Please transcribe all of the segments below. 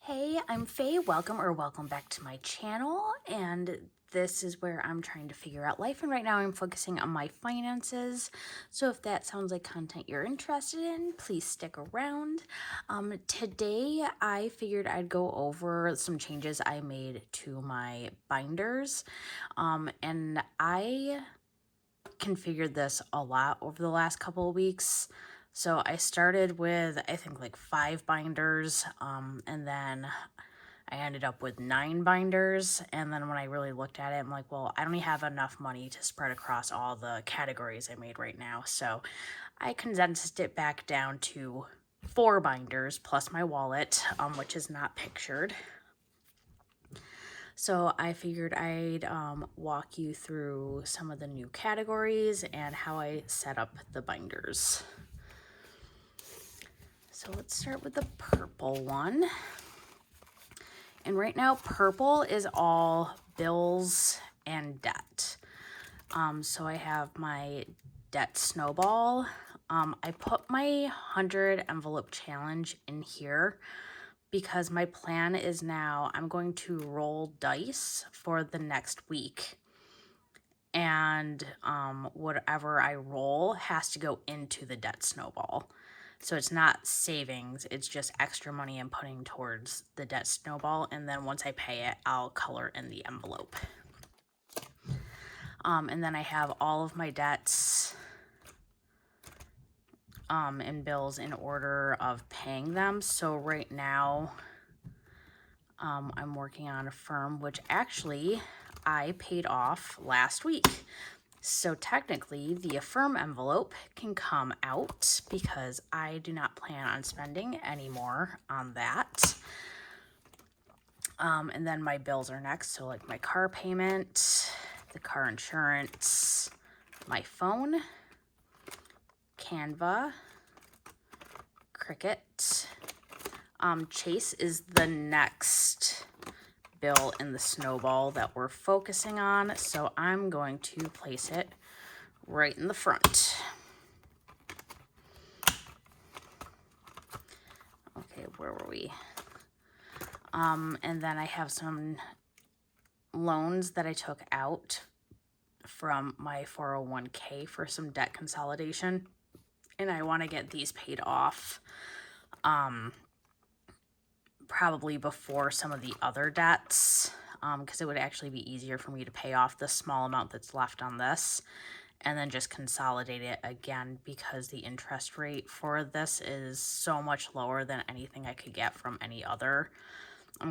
Hey, I'm Faye. Welcome back to my channel. And this is where I'm trying to figure out life. And right now I'm focusing on my finances. So if that sounds like content you're interested in, please stick around. Today I figured I'd go over some changes I made to my binders. And I configured this a lot over the last couple of weeks. So I started with, I think, like 5 binders, and then I ended up with 9 binders. And then when I really looked at it, I'm like, well, I don't have enough money to spread across all the categories I made right now. So I condensed it back down to 4 binders plus my wallet, which is not pictured. So I figured I'd walk you through some of the new categories and how I set up the binders. So let's start with the purple one. And right now, purple is all bills and debt. So I have my debt snowball. I put my 100 envelope challenge in here because my plan is now I'm going to roll dice for the next week. And whatever I roll has to go into the debt snowball. So it's not savings, it's just extra money I'm putting towards the debt snowball. And then once I pay it, I'll color in the envelope. And then I have all of my debts and bills in order of paying them. So right now, I'm working on a firm, which actually I paid off last week. So technically, the Affirm envelope can come out because I do not plan on spending any more on that. And then my bills are next. So like my car payment, the car insurance, my phone, Canva, Cricut. Chase is the next bill in the snowball that we're focusing on. So I'm going to place it right in the front. Okay, where were we? And then I have some loans that I took out from my 401k for some debt consolidation. And I want to get these paid off probably before some of the other debts, because it would actually be easier for me to pay off the small amount that's left on this and then just consolidate it again, because the interest rate for this is so much lower than anything I could get from any other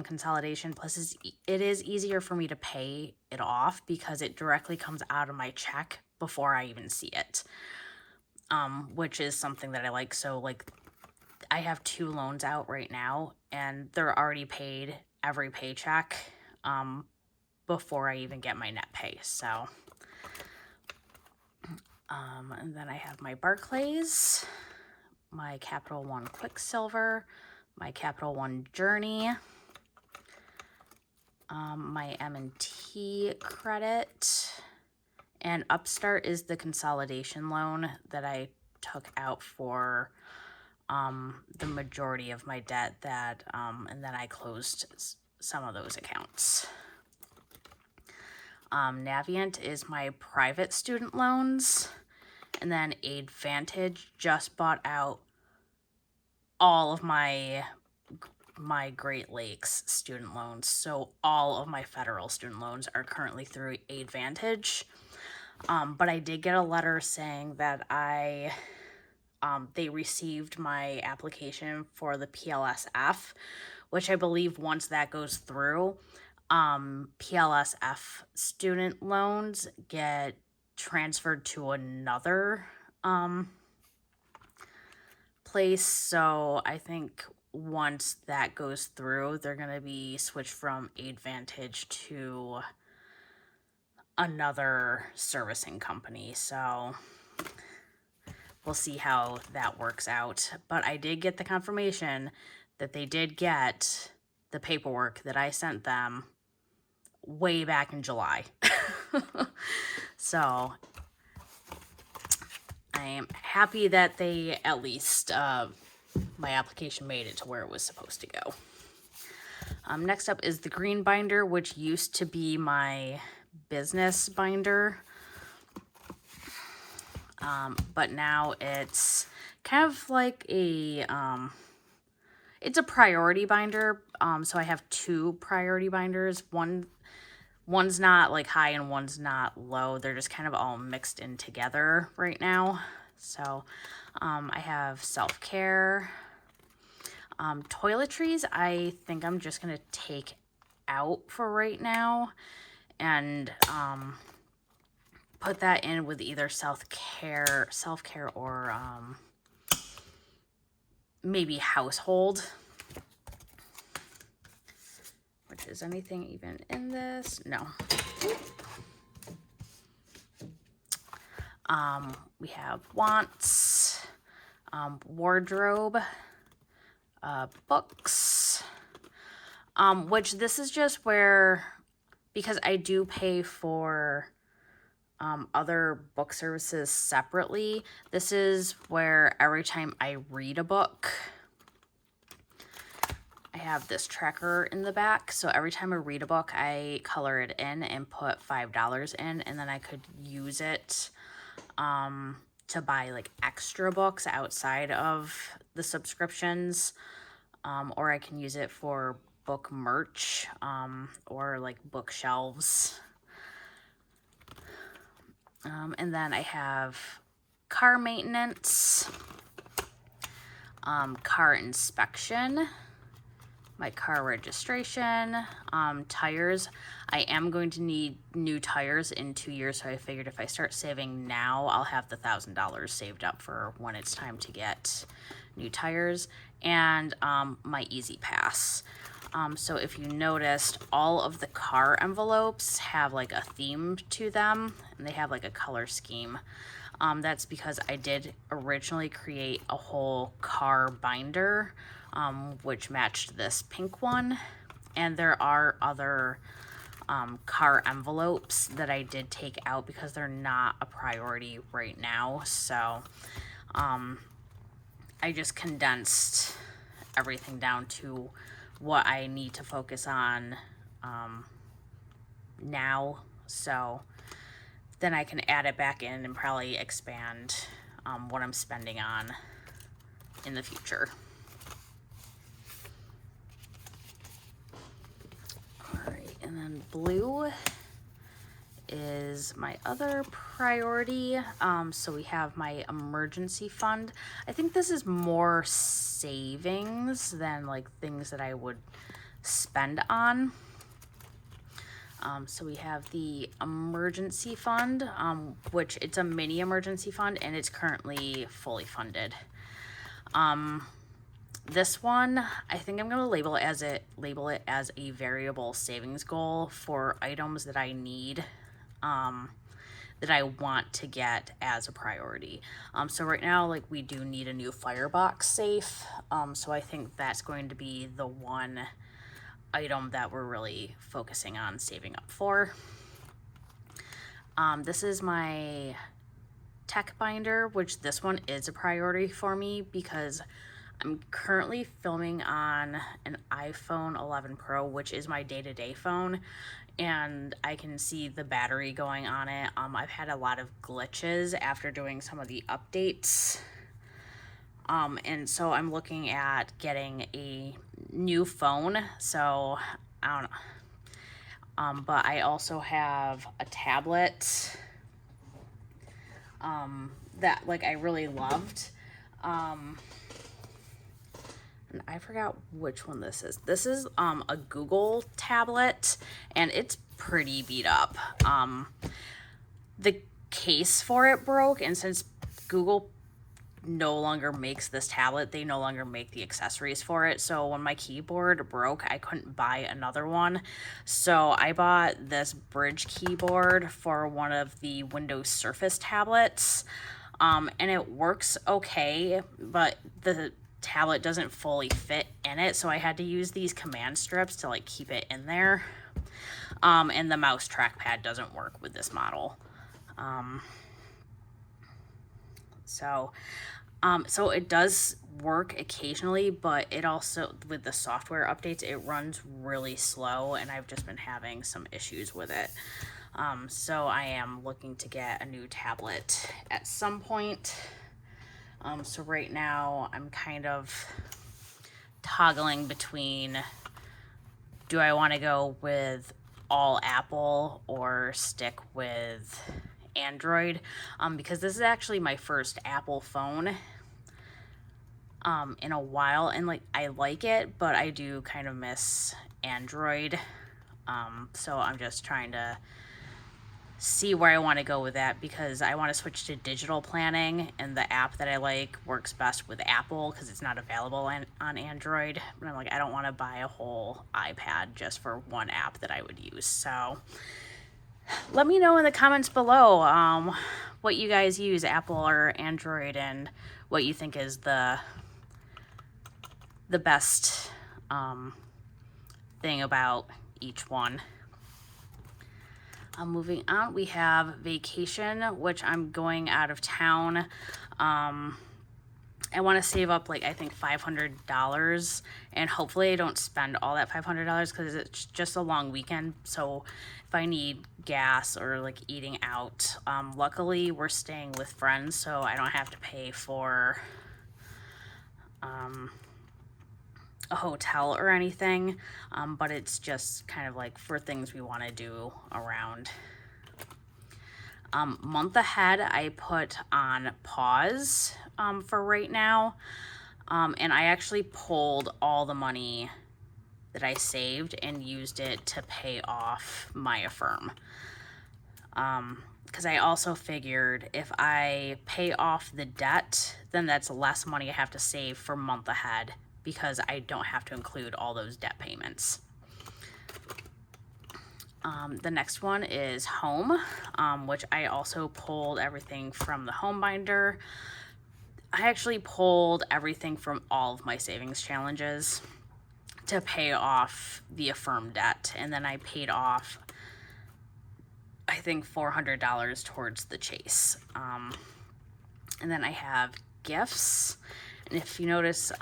consolidation. Plus it is easier for me to pay it off because it directly comes out of my check before I even see it, which is something that I like. So like I have 2 loans out right now and they're already paid every paycheck before I even get my net pay. So and then I have my Barclays, my Capital One Quicksilver, my Capital One Journey, my M&T credit, and Upstart is the consolidation loan that I took out for the majority of my debt that, and then I closed some of those accounts. Navient is my private student loans, and then Aidvantage just bought out all of my Great Lakes student loans. So all of my federal student loans are currently through Aidvantage. But I did get a letter saying that they received my application for the PLSF, which I believe once that goes through, PLSF student loans get transferred to another place. So I think once that goes through, they're going to be switched from Aidvantage to another servicing company. So we'll see how that works out. But I did get the confirmation that they did get the paperwork that I sent them way back in July. So I am happy that they at least, my application made it to where it was supposed to go. Next up is the green binder, which used to be my business binder. But now it's kind of like a, it's a priority binder. So I have 2 priority binders. One's not like high and one's not low. They're just kind of all mixed in together right now. So I have self-care. Toiletries, I think I'm just going to take out for right now and put that in with either self-care or maybe household. Which is anything even in this? No. We have wants, wardrobe, books, which this is just where, because I do pay for other book services separately, this is where every time I read a book, I have this tracker in the back. So every time I read a book, I color it in and put $5 in, and then I could use it to buy like extra books outside of the subscriptions, or I can use it for book merch, or like bookshelves. And then I have car maintenance, car inspection, my car registration, tires. I am going to need new tires in 2 years, so I figured if I start saving now, I'll have the $1,000 saved up for when it's time to get new tires. And my Easy Pass. So if you noticed, all of the car envelopes have like a theme to them, and they have like a color scheme. That's because I did originally create a whole car binder, which matched this pink one. And there are other car envelopes that I did take out because they're not a priority right now. So I just condensed everything down to what I need to focus on now. So then I can add it back in and probably expand what I'm spending on in the future. All right, and then blue is my other priority. So we have my emergency fund. I think this is more savings than like things that I would spend on. So we have the emergency fund, which it's a mini emergency fund, and it's currently fully funded. This one, I think I'm going to label it as a variable savings goal for items that I need, that I want to get as a priority. So right now, like, we do need a new firebox safe. So I think that's going to be the one item that we're really focusing on saving up for. This is my tech binder, which this one is a priority for me because I'm currently filming on an iPhone 11 Pro, which is my day-to-day phone, and I can see the battery going on it. I've had a lot of glitches after doing some of the updates. And so I'm looking at getting a new phone. So I don't know. But I also have a tablet that like I really loved. And I forgot which one this is. This is a Google tablet, and it's pretty beat up. The case for it broke, and since Google no longer makes this tablet, they no longer make the accessories for it. So when my keyboard broke, I couldn't buy another one. So I bought this bridge keyboard for one of the Windows Surface tablets. And it works okay, but the tablet doesn't fully fit in it. So I had to use these command strips to like keep it in there. And the mouse trackpad doesn't work with this model. So it does work occasionally, but it also, with the software updates, it runs really slow, and I've just been having some issues with it. So I am looking to get a new tablet at some point. So right now I'm kind of toggling between, do I want to go with all Apple or stick with Android? Because this is actually my first Apple phone in a while, and like I like it, but I do kind of miss Android. So I'm just trying to see where I want to go with that, because I want to switch to digital planning, and the app that I like works best with Apple because it's not available on Android. But I'm like, I don't want to buy a whole iPad just for one app that I would use. So let me know in the comments below what you guys use, Apple or Android, and what you think is the best thing about each one. Moving on, we have vacation, which I'm going out of town. I want to save up like, I think $500, and hopefully I don't spend all that $500 because it's just a long weekend. So if I need gas or like eating out, luckily we're staying with friends, so I don't have to pay for a hotel or anything, but it's just kind of like for things we want to do around. Month ahead I put on pause for right now, and I actually pulled all the money that I saved and used it to pay off my Affirm, because I also figured if I pay off the debt, then that's less money I have to save for month ahead, because I don't have to include all those debt payments. The next one is home, which I also pulled everything from the home binder. I actually pulled everything from all of my savings challenges to pay off the Affirm debt, and then I paid off, I think, $400 towards the Chase. And then I have gifts. And if you notice,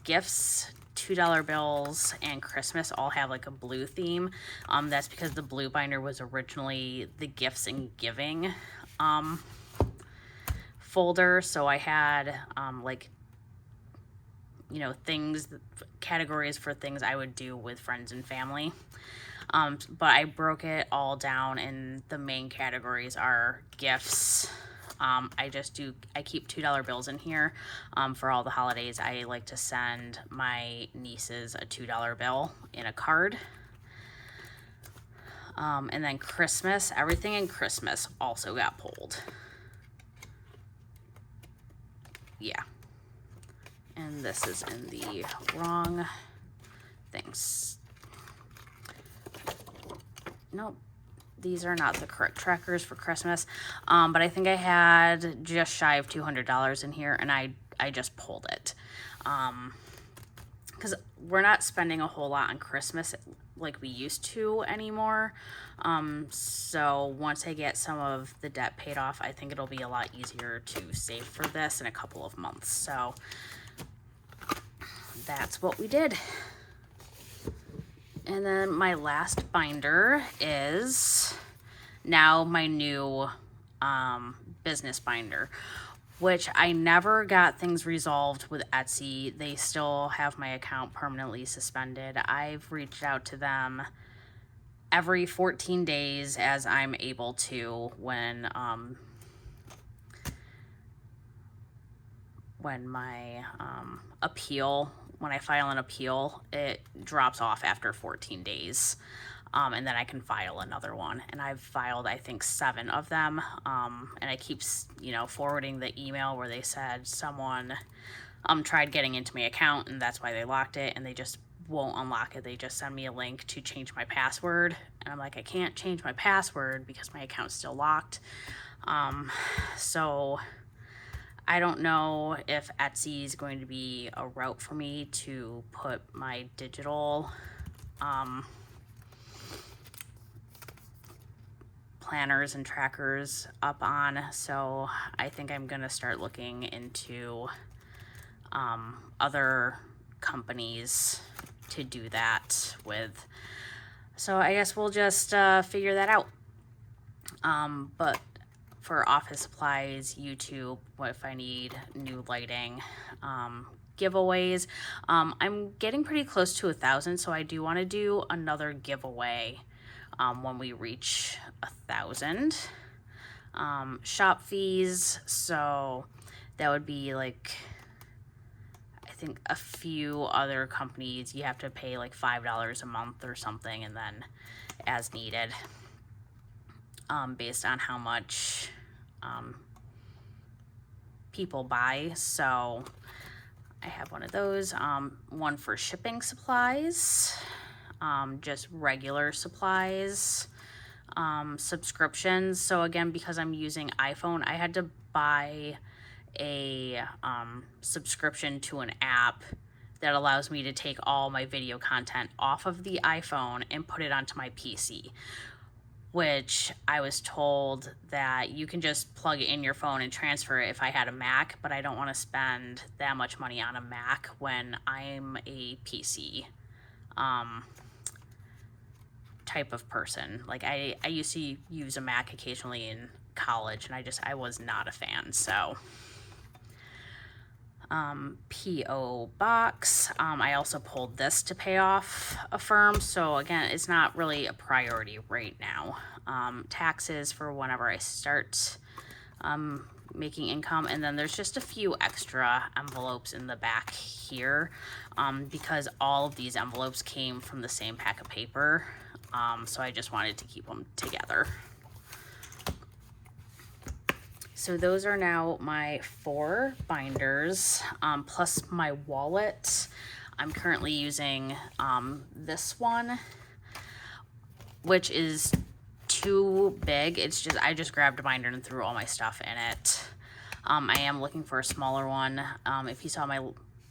gifts, $2 bills, and Christmas all have like a blue theme. That's because the blue binder was originally the gifts and giving folder. So I had like, you know, things, categories for things I would do with friends and family. But I broke it all down, and the main categories are gifts. I keep $2 bills in here. For all the holidays, I like to send my nieces a $2 bill in a card. And then Christmas, everything in Christmas also got pulled. Yeah. And this is in the wrong things. Nope. These are not the correct trackers for Christmas, but I think I had just shy of $200 in here, and I just pulled it, because we're not spending a whole lot on Christmas like we used to anymore. So once I get some of the debt paid off, I think it'll be a lot easier to save for this in a couple of months. So that's what we did. And then my last binder is now my new business binder, which I never got things resolved with Etsy. They still have my account permanently suspended. I've reached out to them every 14 days as I'm able to when my when I file an appeal, it drops off after 14 days. And then I can file another one. And I've filed, I think, 7 of them. And I keep, forwarding the email where they said someone tried getting into my account, and that's why they locked it, and they just won't unlock it. They just send me a link to change my password. And I'm like, I can't change my password because my account's still locked. So I don't know if Etsy is going to be a route for me to put my digital planners and trackers up on. So I think I'm going to start looking into other companies to do that with. So I guess we'll just figure that out. But for office supplies, YouTube, what if I need new lighting, giveaways. I'm getting pretty close to 1,000, so I do want to do another giveaway when we reach 1,000. Shop fees, so that would be like, I think a few other companies you have to pay like $5 a month or something, and then as needed, based on how much people buy. So I have one of those, one for shipping supplies, just regular supplies, subscriptions. So again, because I'm using iPhone, I had to buy a subscription to an app that allows me to take all my video content off of the iPhone and put it onto my PC, which I was told that you can just plug it in your phone and transfer it if I had a Mac, but I don't want to spend that much money on a Mac when I'm a PC type of person. Like I used to use a Mac occasionally in college, and I was not a fan. So P.O. box. I also pulled this to pay off a firm. So again, it's not really a priority right now. Taxes for whenever I start making income. And then there's just a few extra envelopes in the back here because all of these envelopes came from the same pack of paper. So I just wanted to keep them together. So those are now my 4 binders, plus my wallet. I'm currently using this one, which is too big. I just grabbed a binder and threw all my stuff in it. I am looking for a smaller one. If you saw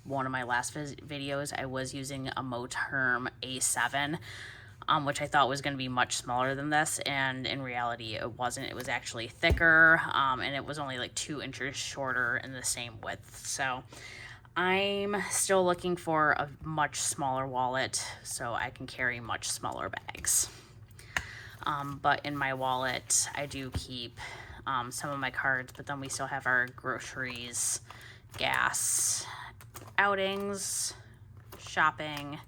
one of my last videos, I was using a Moterm A7. Which I thought was going to be much smaller than this, and in reality it wasn't. It was actually thicker, and it was only like 2 inches shorter in the same width. So I'm still looking for a much smaller wallet so I can carry much smaller bags. But in my wallet I do keep some of my cards, but then we still have our groceries, gas, outings, shopping,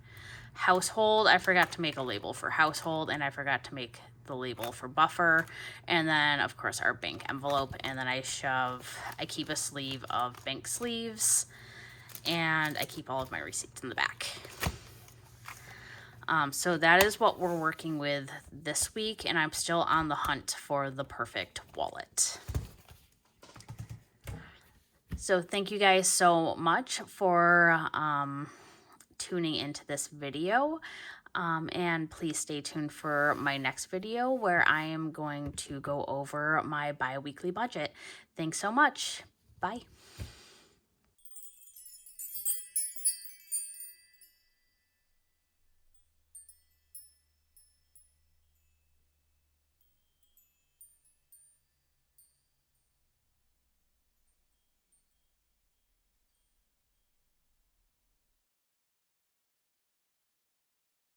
household. I forgot to make a label for household, and I forgot to make the label for buffer, and then of course our bank envelope. And then I keep a sleeve of bank sleeves, and I keep all of my receipts in the back. So that is what we're working with this week, and I'm still on the hunt for the perfect wallet. So thank you guys so much for tuning into this video, and please stay tuned for my next video where I am going to go over my bi-weekly budget. Thanks so much. Bye.